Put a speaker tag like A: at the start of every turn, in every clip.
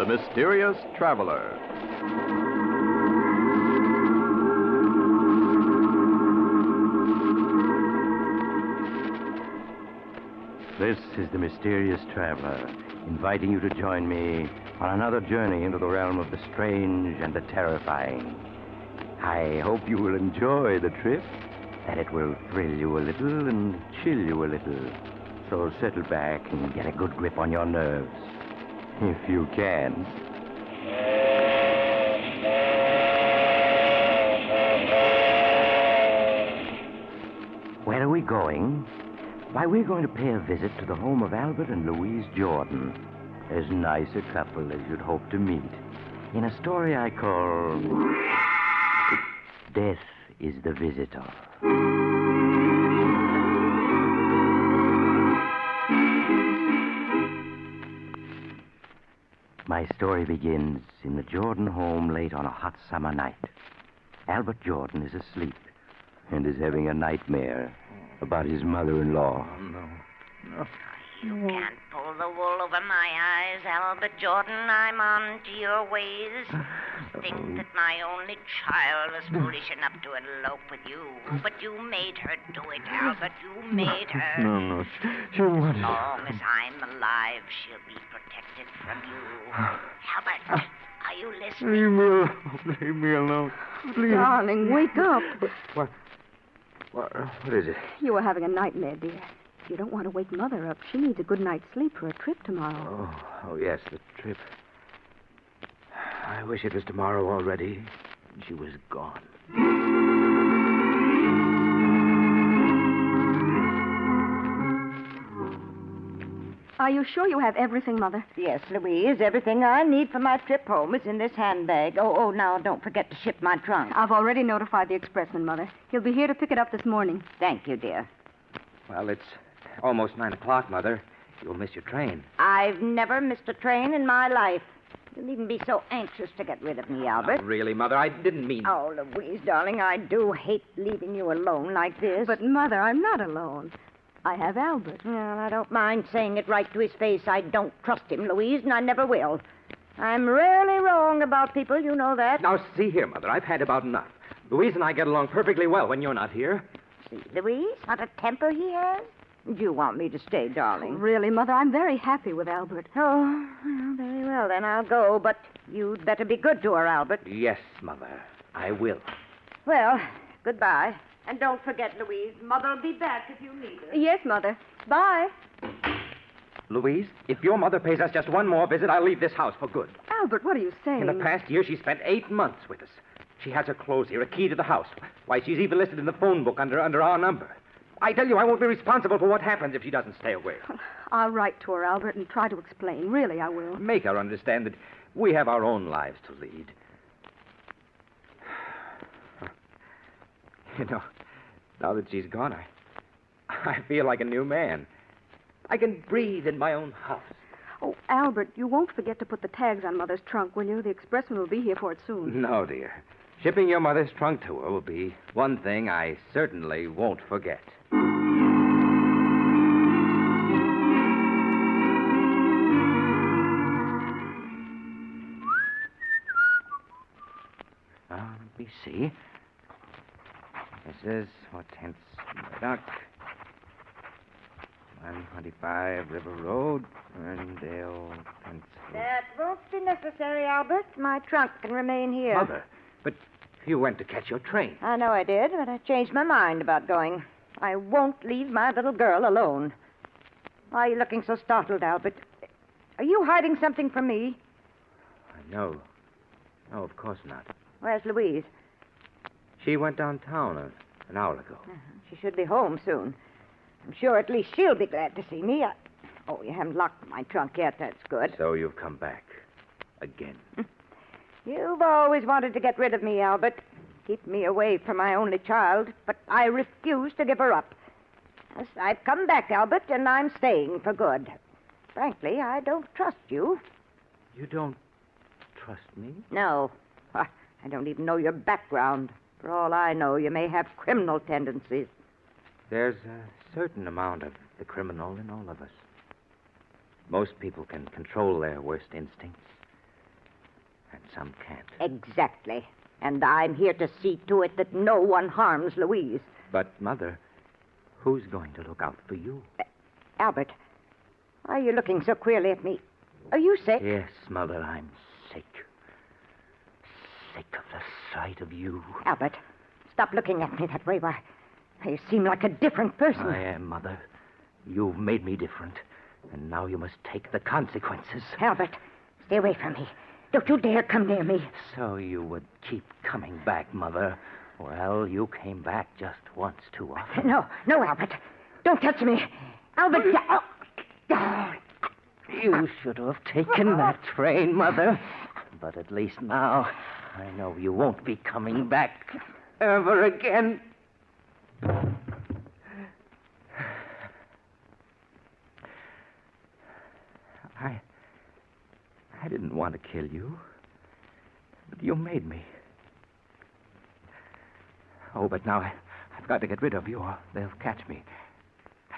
A: The Mysterious Traveler.
B: This is the Mysterious Traveler, inviting you to join me on another journey into the realm of the strange and the terrifying. I hope you will enjoy the trip, that it will thrill you a little and chill you a little. So settle back and get a good grip on your nerves, if you can. Where are we going? Why, we're going to pay a visit to the home of Albert and Louise Jordan. As nice a couple as you'd hope to meet. In a story I call Death is the Visitor. My story begins in the Jordan home late on a hot summer night. Albert Jordan is asleep and is having a nightmare about his mother-in-law.
C: Oh, no.
D: You can't pull the wool over my eyes, Albert Jordan. I'm on to your ways. Think that my only child was foolish enough to elope with you. But you made her do it, Albert. You made her.
C: No. She wanted...
D: As long as I'm alive, she'll be protected from you. Albert, are you listening?
C: Leave me alone. Please.
E: Darling, wake up.
C: What is it?
E: You were having a nightmare, dear. You don't want to wake Mother up. She needs a good night's sleep for a trip tomorrow.
C: Oh, yes, the trip. I wish it was tomorrow already. She was gone.
E: Are you sure you have everything, Mother?
D: Yes, Louise. Everything I need for my trip home is in this handbag. Oh, now don't forget to ship my trunk.
E: I've already notified the expressman, Mother. He'll be here to pick it up this morning.
D: Thank you, dear.
C: Well, it's almost 9 o'clock, Mother. You'll miss your train.
D: I've never missed a train in my life. You needn't be so anxious to get rid of me, Albert.
C: Not really, Mother. I didn't mean...
D: Oh, Louise, darling, I do hate leaving you alone like this.
E: But, Mother, I'm not alone. I have Albert.
D: Well, I don't mind saying it right to his face. I don't trust him, Louise, and I never will. I'm rarely wrong about people, you know that.
C: Now, see here, Mother. I've had about enough. Louise and I get along perfectly well when you're not here.
D: See, Louise, what a temper he has. Do you want me to stay, darling?
E: Really, Mother, I'm very happy with Albert.
D: Oh, well, very well, then I'll go. But you'd better be good to her, Albert.
C: Yes, Mother. I will.
D: Well, goodbye. And don't forget, Louise, Mother'll be back if you need her.
E: Yes, Mother. Bye.
C: Louise, if your mother pays us just one more visit, I'll leave this house for good.
E: Albert, what are you saying?
C: In the past year, she spent 8 months with us. She has her clothes here, a key to the house. Why, she's even listed in the phone book under our number. I tell you, I won't be responsible for what happens if she doesn't stay away.
E: I'll write to her, Albert, and try to explain. Really, I will.
C: Make her understand that we have our own lives to lead. You know, now that she's gone, I feel like a new man. I can breathe in my own house.
E: Oh, Albert, you won't forget to put the tags on Mother's trunk, will you? The expressman will be here for it soon.
C: No, dear. Shipping your mother's trunk to her will be one thing I certainly won't forget. Let me see. This is, hence, Murdoch. 125 River Road, Ferndale, Pennsylvania.
D: That won't be necessary, Albert. My trunk can remain here.
C: Mother, but you went to catch your train.
D: I know I did, but I changed my mind about going. I won't leave my little girl alone. Why are you looking so startled, Albert? Are you hiding something from me?
C: No. No, of course not.
D: Where's Louise?
C: She went downtown an hour ago.
D: She should be home soon. I'm sure at least she'll be glad to see me. Oh, you haven't locked my trunk yet. That's good.
C: So you've come back. Again.
D: You've always wanted to get rid of me, Albert. Keep me away from my only child. But I refuse to give her up. Yes, I've come back, Albert, and I'm staying for good. Frankly, I don't trust you.
C: You don't trust me?
D: No. I don't even know your background. For all I know, you may have criminal tendencies.
C: There's a certain amount of the criminal in all of us. Most people can control their worst instincts.
B: some can't.
D: Exactly. And I'm here to see to it that no one harms Louise.
C: But, Mother, who's going to look out for you?
D: Albert, why are you looking so queerly at me? Are you sick?
B: Yes, Mother, I'm sick. Sick of the sight of you.
D: Albert, stop looking at me that way. Why, you seem like a different person.
B: I am, Mother. You've made me different. And now you must take the consequences.
D: Albert, stay away from me. Don't you dare come near me.
B: So you would keep coming back, Mother. Well, you came back just once too often.
D: No, Albert. Don't touch me. Albert,
B: You should have taken that train, Mother. But at least now, I know you won't be coming back ever again.
C: I didn't want to kill you, but you made me. Oh, but now I've got to get rid of you or they'll catch me.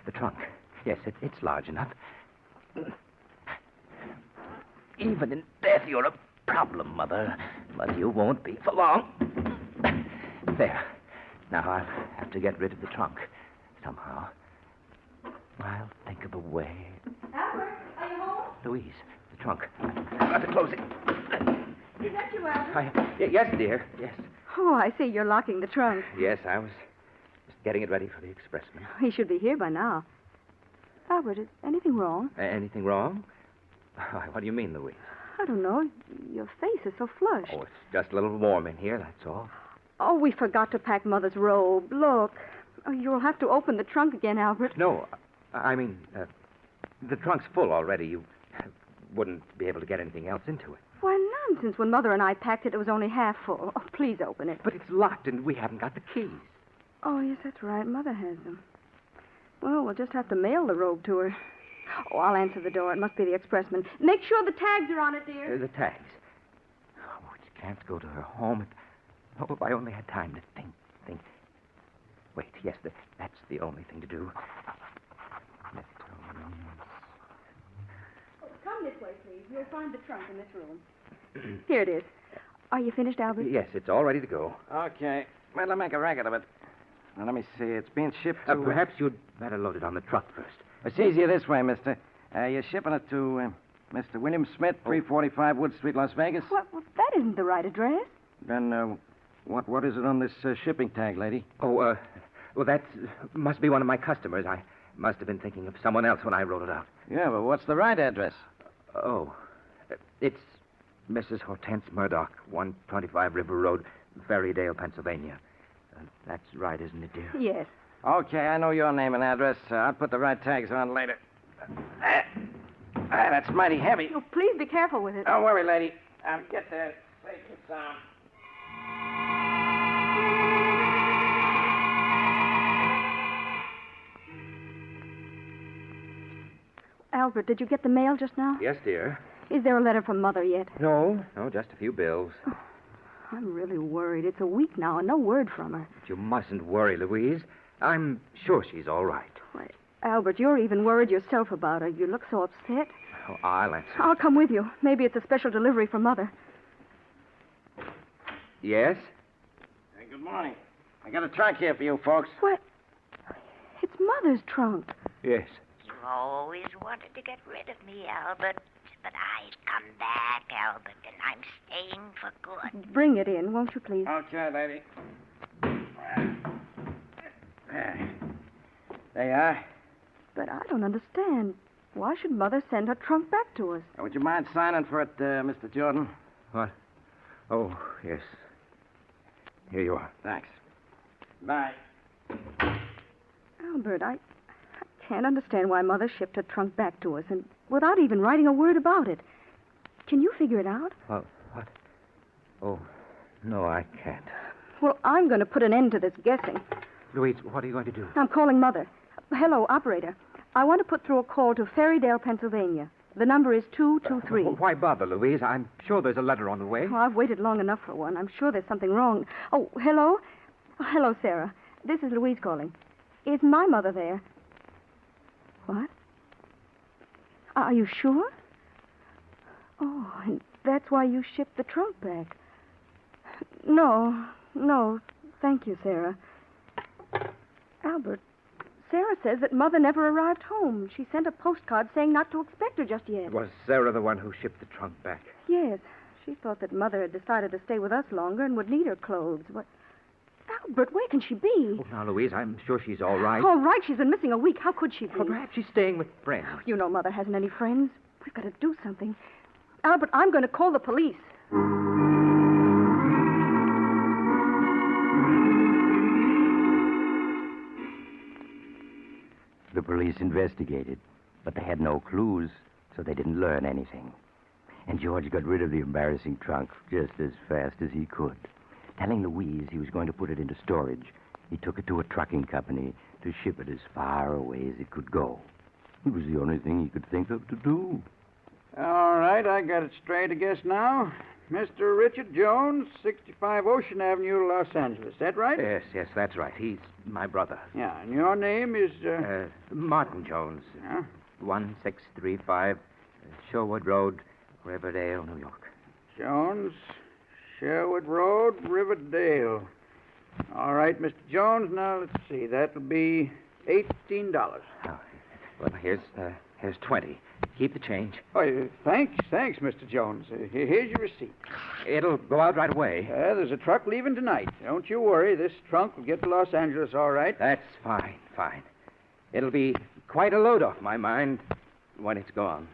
C: The trunk. Yes, it's large enough.
B: Even in death, you're a problem, Mother. But you won't be for long.
C: There. Now I'll have to get rid of the trunk somehow. I'll think of a way.
E: Albert, are you home?
C: Louise, the trunk. I've got to close it.
E: Is that you, Albert?
C: Yes, dear. Yes.
E: Oh, I see. You're locking the trunk.
C: Yes, I was just getting it ready for the expressman.
E: He should be here by now. Albert, is anything wrong?
C: Anything wrong? Why, what do you mean, Louise?
E: I don't know. Your face is so flushed.
C: Oh, it's just a little warm in here, that's all.
E: Oh, we forgot to pack Mother's robe. Look. Oh, you'll have to open the trunk again, Albert.
C: No, I mean, the trunk's full already. You wouldn't be able to get anything else into it.
E: Why, nonsense. When Mother and I packed it, it was only half full. Oh, please open it.
C: But it's locked, and we haven't got the keys.
E: Oh, yes, that's right. Mother has them. Well, we'll just have to mail the robe to her. Oh, I'll answer the door. It must be the expressman. Make sure the tags are on it, dear.
C: The tags. Oh, we can't go to her home. Oh, if I only had time to think. Wait, yes, that's the only thing to do.
E: Come this way, please. You'll find the trunk in this room. Here it is. Are you finished, Albert?
C: Yes, it's all ready to go.
F: Okay. Well, I'll make a racket of it. Now, let me see. It's being shipped to...
C: Perhaps you'd better load it on the truck first.
F: It's easier this way, mister. You're shipping it to Mr. William Smith, 345 Wood Street, Las Vegas.
E: Well, that isn't the right address.
F: Then, what is it on this shipping tag, lady?
C: Oh, well, that must be one of my customers. I must have been thinking of someone else when I wrote it out.
F: Yeah, but what's the right address?
C: Oh, it's Mrs. Hortense Murdoch, 125 River Road, Ferrydale, Pennsylvania. That's right, isn't it, dear?
E: Yes.
F: Okay, I know your name and address. I'll put the right tags on later. That's mighty heavy.
E: Oh, please be careful with it.
F: Don't worry, lady. I'll get there safe and sound.
E: Albert, did you get the mail just now?
C: Yes, dear.
E: Is there a letter from Mother yet?
C: No, just a few bills.
E: I'm really worried. It's a week now and no word from her.
C: But you mustn't worry, Louise. I'm sure she's all right.
E: Why, Albert, you're even worried yourself about her. You look so upset.
C: Oh, I'll answer.
E: I'll come with you. Maybe it's a special delivery from Mother.
C: Yes?
F: Hey, good morning. I got a trunk here for you folks.
E: What? It's Mother's trunk.
C: Yes.
D: You always wanted to get rid of me, Albert. But I've come back, Albert, and I'm staying for good.
E: Bring it in, won't you, please?
F: Okay, lady. There you are.
E: But I don't understand. Why should Mother send her trunk back to us?
F: Would you mind signing for it, Mr. Jordan?
C: What? Oh, yes. Here you are.
F: Thanks. Bye.
E: Albert, I can't understand why Mother shipped her trunk back to us and without even writing a word about it. Can you figure it out?
C: What? Oh, no, I can't.
E: Well, I'm going to put an end to this guessing.
C: Louise, what are you going to do?
E: I'm calling Mother. Hello, operator. I want to put through a call to Ferrydale, Pennsylvania. The number is 223.
C: Why bother, Louise? I'm sure there's a letter on the way.
E: Oh, I've waited long enough for one. I'm sure there's something wrong. Oh, hello? Oh, hello, Sarah. This is Louise calling. Is my mother there? What? Are you sure? Oh, that's why you shipped the trunk back. No, thank you, Sarah. Albert, Sarah says that Mother never arrived home. She sent a postcard saying not to expect her just yet.
C: Was Sarah the one who shipped the trunk back?
E: Yes. She thought that Mother had decided to stay with us longer and would need her clothes. What? Albert, where can she be?
C: Oh, now, Louise, I'm sure she's all right.
E: All right, she's been missing a week. How could she be?
C: Well, perhaps she's staying with friends.
E: You know Mother hasn't any friends. We've got to do something. Albert, I'm going to call the police.
B: The police investigated, but they had no clues, so they didn't learn anything. And George got rid of the embarrassing trunk just as fast as he could. Telling Louise he was going to put it into storage, he took it to a trucking company to ship it as far away as it could go. It was the only thing he could think of to do.
G: All right, I got it straight, I guess, now. Mr. Richard Jones, 65 Ocean Avenue, Los Angeles. Is that right?
C: Yes, that's right. He's my brother.
G: Yeah, and your name is,
C: Martin Jones.
G: Yeah?
C: 1635 Sherwood Road, Riverdale, New York.
G: Jones, Sherwood Road, Riverdale. All right, Mr. Jones, now let's see. That'll be $18.
C: Oh, well, here's 20. Keep the change.
G: Oh, thanks, Mr. Jones. Here's your receipt.
C: It'll go out right away.
G: There's a truck leaving tonight. Don't you worry. This trunk will get to Los Angeles all right.
C: That's fine. It'll be quite a load off my mind when it's gone.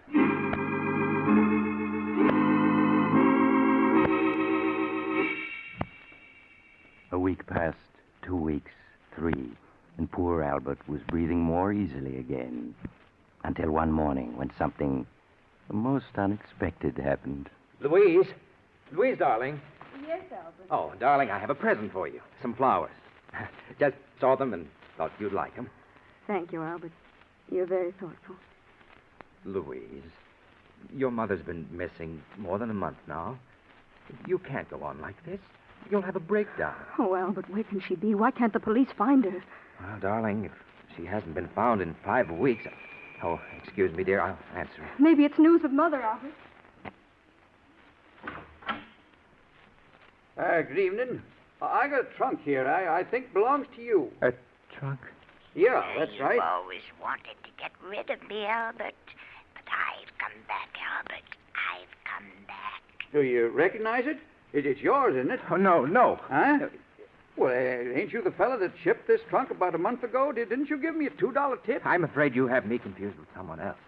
B: A week passed, 2 weeks, 3, and poor Albert was breathing more easily again. Until one morning when something most unexpected happened.
C: Louise, darling.
E: Yes, Albert.
C: Oh, darling, I have a present for you. Some flowers. Just saw them and thought you'd like them.
E: Thank you, Albert. You're very thoughtful.
C: Louise, your mother's been missing more than a month now. You can't go on like this. You'll have a breakdown.
E: Oh, Albert, where can she be? Why can't the police find her?
C: Well, darling, if she hasn't been found in 5 weeks... Oh, excuse me, dear. I'll answer.
E: Maybe it's news of Mother, Albert.
G: Good evening. I got a trunk here. I think belongs to you.
C: A trunk?
G: Yeah, that's right.
D: You've always wanted to get rid of me, Albert. But I've come back, Albert. I've come back.
G: Do you recognize it? It's yours, isn't it?
C: Oh, no.
G: Huh? Well, ain't you the fella that shipped this trunk about a month ago? Didn't you give me a $2 tip?
C: I'm afraid you have me confused with someone else.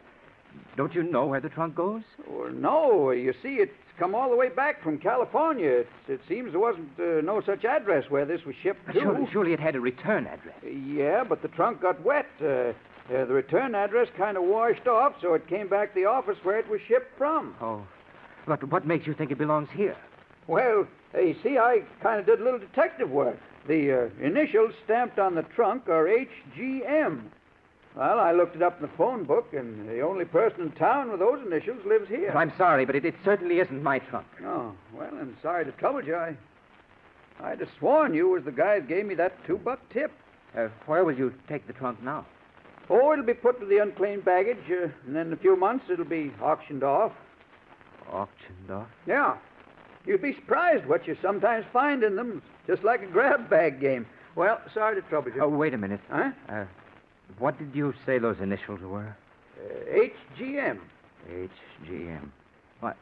C: Don't you know where the trunk goes?
G: Well, no. You see, it's come all the way back from California. It seems there wasn't no such address where this was shipped to.
C: Surely it had a return address.
G: Yeah, but the trunk got wet. The return address kind of washed off, so it came back to the office where it was shipped from.
C: Oh. But what makes you think it belongs here?
G: Well, you see, I kind of did a little detective work. The initials stamped on the trunk are HGM. Well, I looked it up in the phone book, and the only person in town with those initials lives here.
C: Well, I'm sorry, but it certainly isn't my trunk.
G: Oh, well, I'm sorry to trouble you. I'd have sworn you was the guy that gave me that $2 tip.
C: Where will you take the trunk now?
G: Oh, it'll be put to the unclaimed baggage, and then in a few months it'll be auctioned off.
C: Auctioned off?
G: Yeah. You'd be surprised what you sometimes find in them, just like a grab bag game. Well, sorry to trouble you.
C: Oh, wait a minute.
G: Huh?
C: What did you say those initials were?
G: HGM.
C: HGM. Why,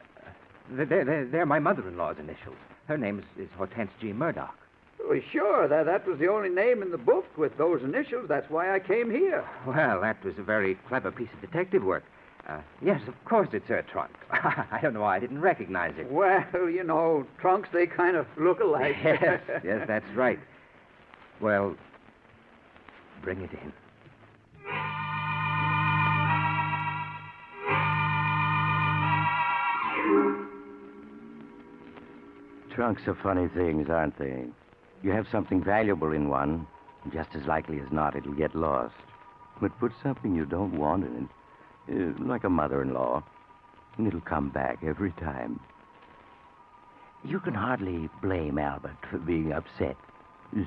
C: they're my mother-in-law's initials. Her name is Hortense G. Murdoch.
G: Well, sure. That was the only name in the book with those initials. That's why I came here.
C: Well, that was a very clever piece of detective work. Yes, of course it's her trunk. I don't know why I didn't recognize it.
G: Well, you know, trunks, they kind of look alike.
C: Yes, that's right. Well, bring it in.
B: Trunks are funny things, aren't they? You have something valuable in one, and just as likely as not, it'll get lost. But put something you don't want in it, like a mother-in-law, and it'll come back every time. You can hardly blame Albert for being upset,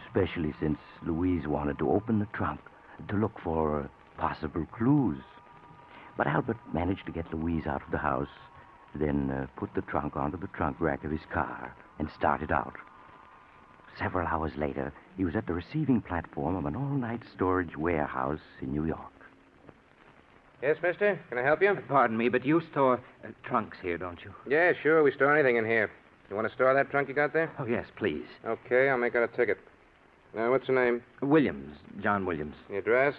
B: especially since Louise wanted to open the trunk to look for possible clues. But Albert managed to get Louise out of the house then put the trunk onto the trunk rack of his car and started out. Several hours later, he was at the receiving platform of an all-night storage warehouse in New York.
H: Yes, mister? Can I help you?
C: Pardon me, but you store trunks here, don't you?
H: Yeah, sure. We store anything in here. You want to store that trunk you got there?
C: Oh, yes, please.
H: Okay, I'll make out a ticket. Now, what's your name?
C: Williams, John Williams.
H: The address?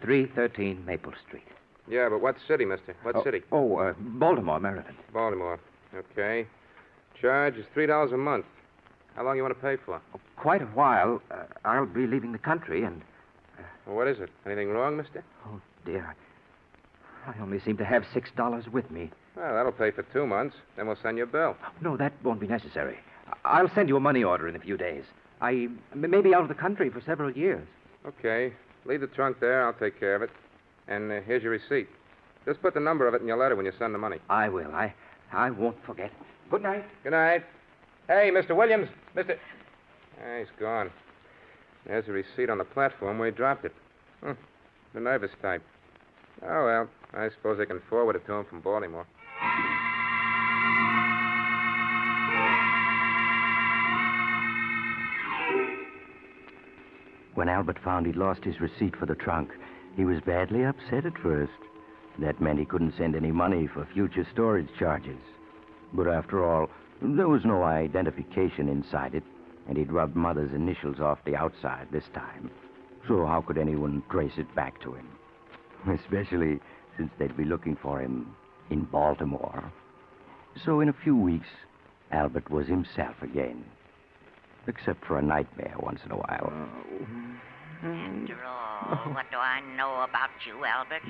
C: 313 Maple Street.
H: Yeah, but what city, mister? What city?
C: Baltimore, Maryland.
H: Baltimore. Okay. Charge is $3 a month. How long you want to pay for?
C: Quite a while. I'll be leaving the country, and...
H: Well, what is it? Anything wrong, mister?
C: Oh, dear. I only seem to have $6 with me.
H: Well, that'll pay for 2 months. Then we'll send you a bill.
C: No, that won't be necessary. I'll send you a money order in a few days. I may be out of the country for several years.
H: Okay. Leave the trunk there. I'll take care of it. And here's your receipt. Just put the number of it in your letter when you send the money.
C: I will. I won't forget. Good night.
H: Good night. Hey, Mr. Williams. Mr. He's gone. There's a receipt on the platform where he dropped it. The nervous type. Oh, well, I suppose they can forward it to him from Baltimore.
B: When Albert found he'd lost his receipt for the trunk, he was badly upset at first. That meant he couldn't send any money for future storage charges. But after all, there was no identification inside it, and he'd rubbed Mother's initials off the outside this time. So how could anyone trace it back to him? Especially since they'd be looking for him in Baltimore. So in a few weeks, Albert was himself again. Except for a nightmare once in a while.
D: After all, what do I know about you, Albert?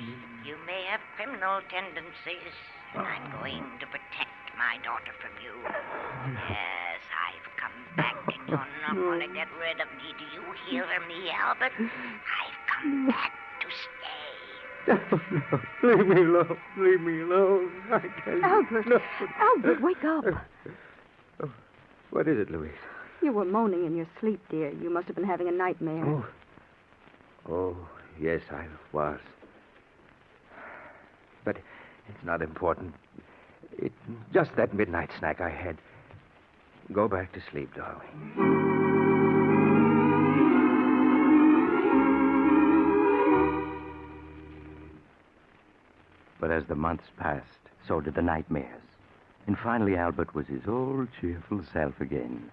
D: You may have criminal tendencies, and I'm going to protect my daughter from you. Yes, I've come back, and you're not going to get rid of me. Do you hear me, Albert? I've come back to stay.
C: No. Leave me alone. Leave me alone. I tell you.
E: Albert!
C: No.
E: Albert, wake up.
C: What is it, Louise?
E: You were moaning in your sleep, dear. You must have been having a nightmare.
C: Oh, yes, I was. But it's not important. It's just that midnight snack I had. Go back to sleep, darling.
B: But as the months passed, so did the nightmares. And finally, Albert was his old cheerful self again.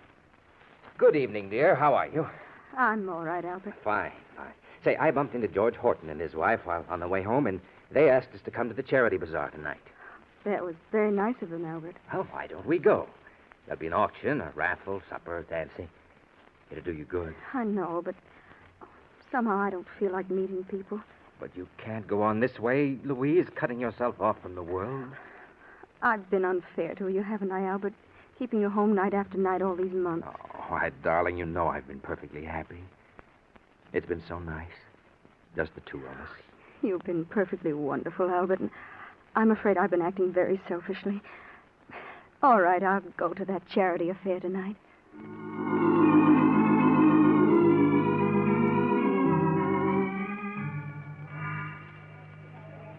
C: Good evening, dear. How are you?
E: I'm all right, Albert.
C: Fine. Say, I bumped into George Horton and his wife while on the way home, and they asked us to come to the charity bazaar tonight.
E: That was very nice of them, Albert.
C: Well, why don't we go? There'll be an auction, a raffle, supper, dancing. It'll do you good.
E: I know, but somehow I don't feel like meeting people.
C: But you can't go on this way, Louise, cutting yourself off from the world.
E: I've been unfair to you, haven't I, Albert? Keeping you home night after night all these months.
C: Oh, why, darling, you know I've been perfectly happy. It's been so nice. Just the two of us.
E: You've been perfectly wonderful, Albert, and I'm afraid I've been acting very selfishly. All right, I'll go to that charity affair tonight.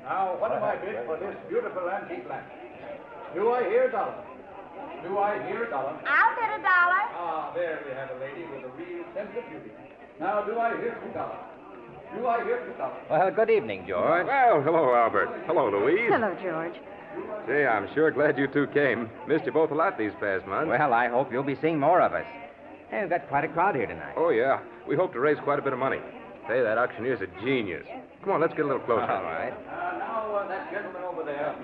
G: Now, what am I bid for this beautiful antique lamp? Do I hear a dollar? Do I hear a dollar?
D: I'll bid $1.
G: Ah, there we have a lady with a real sense of beauty. Now, do I hear $2? Do I hear $2?
C: Well, good evening, George.
A: Well, hello, Albert. Hello, Louise.
E: Hello, George.
A: Say, I'm sure glad you two came. Missed you both a lot these past months.
C: Well, I hope you'll be seeing more of us. Hey, we've got quite a crowd here tonight.
A: Oh, yeah. We hope to raise quite a bit of money. Say, that auctioneer's a genius. Come on, let's get a little closer.
C: All right.
G: Now, that gentleman over there,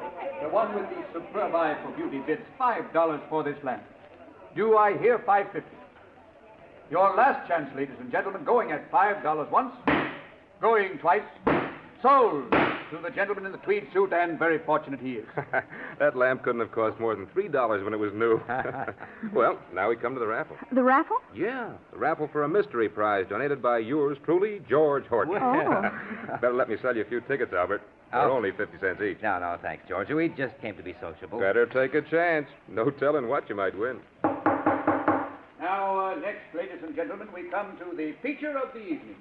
G: the one with the superb eye for beauty, bids $5 for this lamp. Do I hear $5.50? Your last chance, ladies and gentlemen, going at $5 once, going twice, sold to the gentleman in the tweed suit, and very fortunate he is.
A: That lamp couldn't have cost more than $3 when it was new. Well, now we come to the raffle.
E: The raffle?
A: Yeah, the raffle for a mystery prize donated by yours truly, George Horton.
E: Oh.
A: Better let me sell you a few tickets, Albert. They're only 50 cents each.
C: No, thanks, George. We just came to be sociable.
A: Better take a chance. No telling what you might win.
G: Now, next, ladies and gentlemen, we come to the feature of the evening.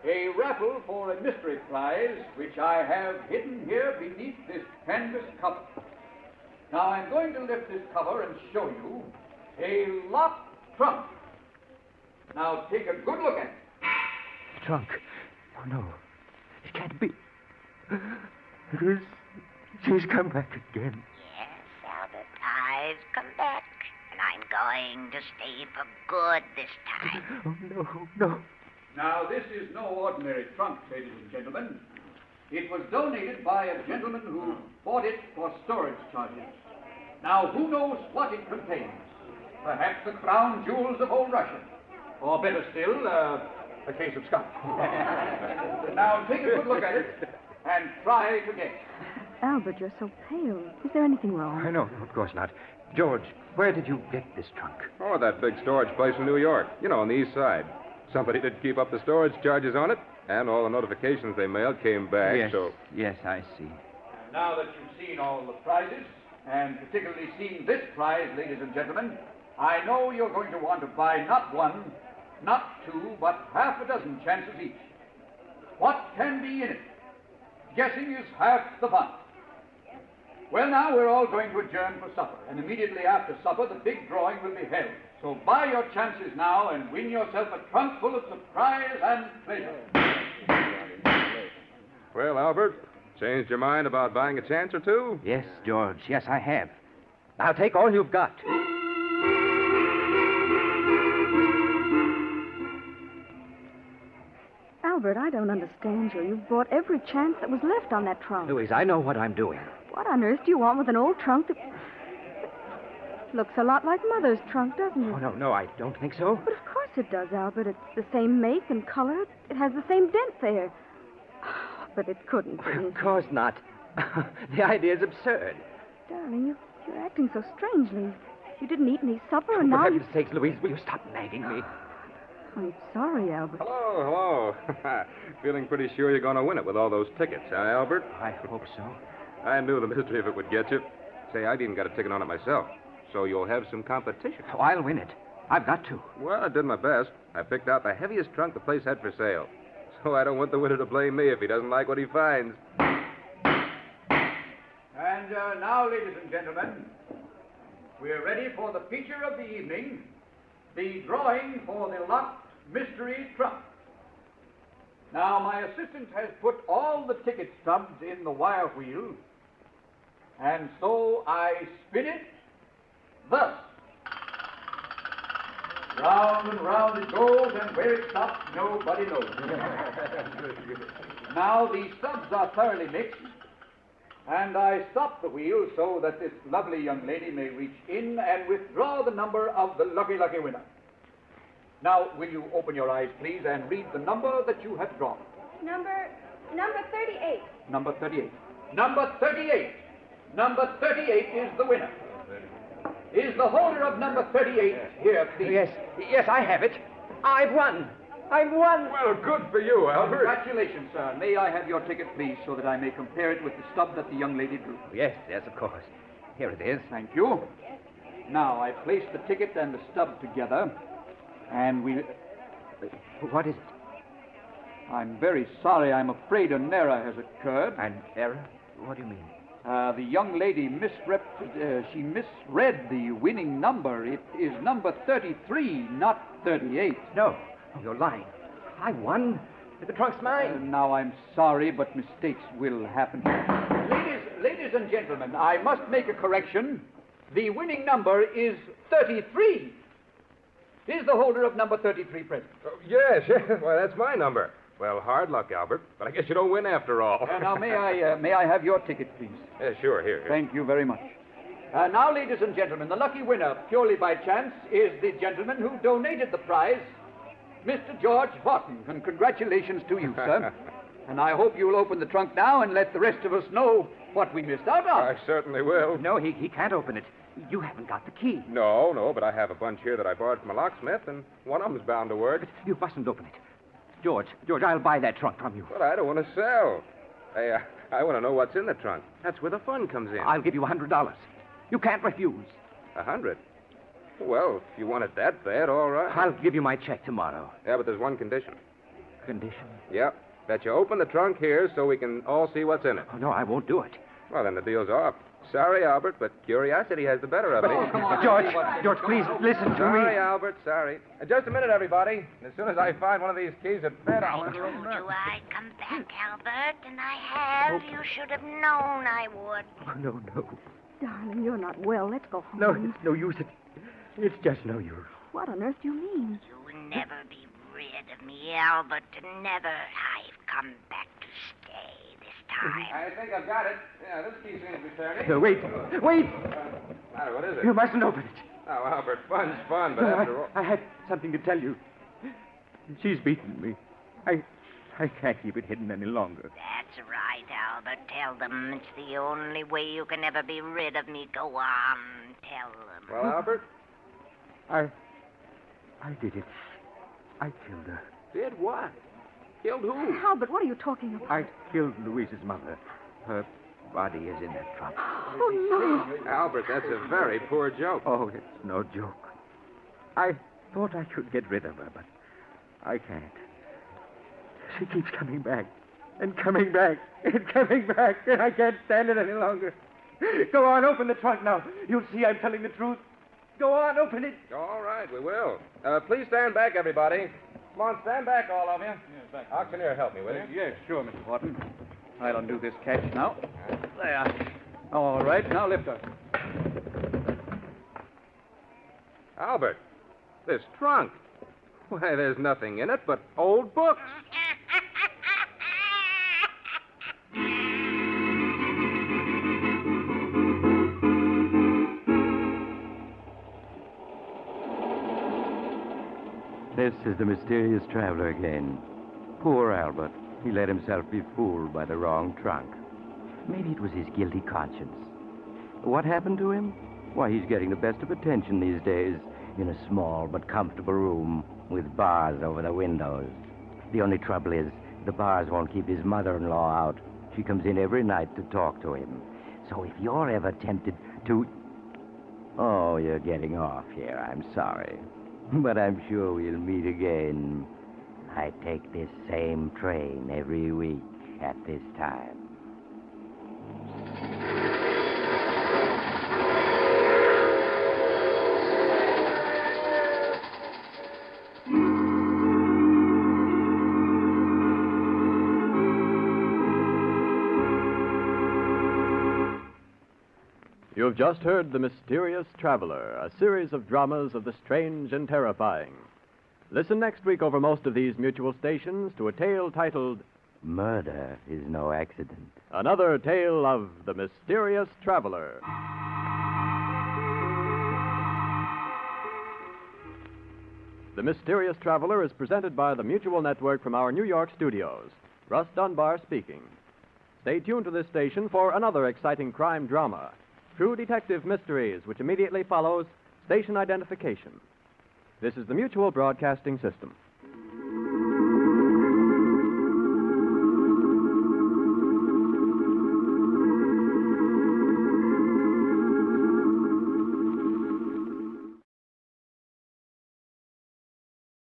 G: A raffle for a mystery prize, which I have hidden here beneath this canvas cover. Now, I'm going to lift this cover and show you a locked trunk. Now, take a good look at it.
C: The trunk. Oh, no. It can't be. It is. She's come back again.
D: Yes, Albert, I've come back. And I'm going to stay for good this time.
C: Oh, no.
G: Now, this is no ordinary trunk, ladies and gentlemen. It was donated by a gentleman who bought it for storage charges. Now, who knows what it contains? Perhaps the crown jewels of old Russia. Or better still, a case of scotch. Now, take a good look at it and try to guess.
E: Albert, you're so pale. Is there anything wrong?
C: No, of course not. George, where did you get this trunk?
A: Oh, that big storage place in New York. You know, on the east side. Somebody did keep up the storage charges on it, and all the notifications they mailed came back, so...
F: Yes, I see.
G: Now that you've seen all the prizes, and particularly seen this prize, ladies and gentlemen, I know you're going to want to buy not one, not two, but half a dozen chances each. What can be in it? Guessing is half the fun. Well, now we're all going to adjourn for supper, and immediately after supper, the big drawing will be held. So buy your chances now and win yourself a trunk full of surprise and pleasure.
A: Well, Albert, changed your mind about buying a chance or two?
C: Yes, George. Yes, I have. Now take all you've got.
E: Albert, I don't understand you. You've bought every chance that was left on that trunk.
C: Louise, I know what I'm doing.
E: What on earth do you want with an old trunk that... looks a lot like Mother's trunk, doesn't it?
C: Oh, no, I don't think so.
E: But of course it does, Albert. It's the same make and color. It has the same dent there. But it couldn't be.
C: Of course not. The idea is absurd.
E: Darling, you're acting so strangely. You didn't eat any supper, and
C: For
E: now you...
C: heaven's sakes, Louise, will you stop nagging me?
E: I'm sorry, Albert.
A: Hello. Feeling pretty sure you're going to win it with all those tickets, huh, Albert?
C: I hope so.
A: I knew the mystery of it would get you. Say, I'd even got a ticket on it myself. So you'll have some competition.
C: Oh, I'll win it. I've got to.
A: Well, I did my best. I picked out the heaviest trunk the place had for sale. So I don't want the winner to blame me if he doesn't like what he finds.
G: And now, ladies and gentlemen, we're ready for the feature of the evening, the drawing for the locked mystery trunk. Now, my assistant has put all the ticket stubs in the wire wheel, and so I spin it thus. Round and round it goes, and where it stops, nobody knows. Now, the stubs are thoroughly mixed, and I stop the wheel so that this lovely young lady may reach in and withdraw the number of the lucky winner. Now, will you open your eyes, please, and read the number that you have drawn?
E: Number 38.
G: Number 38. Number 38. Number 38 is the winner. Is the holder of number 38 here, please?
C: Yes, I have it. I've won. I've won.
A: Well, good for you, Albert.
G: Congratulations, sir. May I have your ticket, please, so that I may compare it with the stub that the young lady drew?
C: Yes, of course. Here it is.
G: Thank you. Now, I place the ticket and the stub together, and we...
C: What is it?
G: I'm very sorry. I'm afraid an error has occurred.
C: An error? What do you mean?
G: The young lady misread the winning number. It is number 33, not 38.
C: No, you're lying. I won. The trunk's mine.
G: Now, I'm sorry, but mistakes will happen. Ladies and gentlemen, I must make a correction. The winning number is 33. Is the holder of number 33 present?
A: Yes. Well, that's my number. Well, hard luck, Albert. But I guess you don't win after all.
G: Now, may I have your ticket, please?
A: Sure, here.
G: Thank you very much. Now, ladies and gentlemen, the lucky winner, purely by chance, is the gentleman who donated the prize, Mr. George Horton. And congratulations to you, sir. And I hope you'll open the trunk now and let the rest of us know what we missed out on.
A: I certainly will.
C: No, he can't open it. You haven't got the key.
A: No, but I have a bunch here that I borrowed from a locksmith, and one of them's bound to work.
C: You mustn't open it. George, I'll buy that trunk from you.
A: But I don't want to sell. Hey, I want to know what's in the trunk. That's where the fun comes in.
C: I'll give you $100. You can't refuse.
A: 100? Well, if you want it that bad, all right.
C: I'll give you my check tomorrow.
A: Yeah, but there's one condition.
C: Condition?
A: Yep. That you open the trunk here so we can all see what's in it.
C: Oh, no, I won't do it.
A: Well, then the deal's off. Sorry, Albert, but curiosity has the better of me.
C: Oh, come on. George, please, listen to me.
A: Sorry, Albert, sorry.
H: Just a minute, everybody. As soon as I find one of these keys at bed, I'll enter
D: Told you I'd come back, Albert, and I have. You should have known I would.
C: Oh, no.
E: Darling, you're not well. Let's go home.
C: No, it's no use. It's just no use.
E: What on earth do you mean?
D: You'll never be rid of me, Albert. Never. I've come back to stay this time.
H: I think I've got it. Yeah, this key seems to be turning.
C: No, wait.
H: Matter, what is it?
C: You mustn't open it.
H: Oh, Albert, fun's fun, but
C: No,
H: after all...
C: I had something to tell you. She's beaten me. I can't keep it hidden any longer.
D: That's right, Albert. Tell them it's the only way you can ever be rid of me. Go on. Tell them.
A: Well, Albert?
C: I did it. I killed her.
A: Did what? Killed who?
E: Albert, what are you talking about?
C: I killed Louise's mother. Her body is in that trunk.
E: Oh, no.
A: Albert, that's a very poor joke.
C: Oh, it's no joke. I thought I could get rid of her, but I can't. She keeps coming back and coming back and coming back, and I can't stand it any longer. Go on, open the trunk now. You'll see I'm telling the truth. Go on, open it.
H: All right, we will. Please stand back, everybody. Come on, stand back, all of you. Auctioneer, help me, will you?
G: Yes, sure, Mr. Wharton. I'll undo this catch now. There. All right, now lift her.
A: Albert, this trunk. Why, there's nothing in it but old books.
B: This is the mysterious traveler again. Poor Albert. He let himself be fooled by the wrong trunk. Maybe it was his guilty conscience. What happened to him? Why, he's getting the best of attention these days in a small but comfortable room with bars over the windows. The only trouble is the bars won't keep his mother-in-law out. She comes in every night to talk to him. So if you're ever tempted to... Oh, you're getting off here. I'm sorry. But I'm sure we'll meet again. I take this same train every week at this time.
I: You've just heard The Mysterious Traveler, a series of dramas of the strange and terrifying. Listen next week over most of these mutual stations to a tale titled
B: Murder is no accident.
I: Another Tale of the Mysterious Traveler. The Mysterious Traveler is presented by the Mutual Network from our New York studios. Russ Dunbar speaking. Stay tuned to this station for another exciting crime drama, True Detective Mysteries, which immediately follows Station Identification. This is the Mutual Broadcasting System.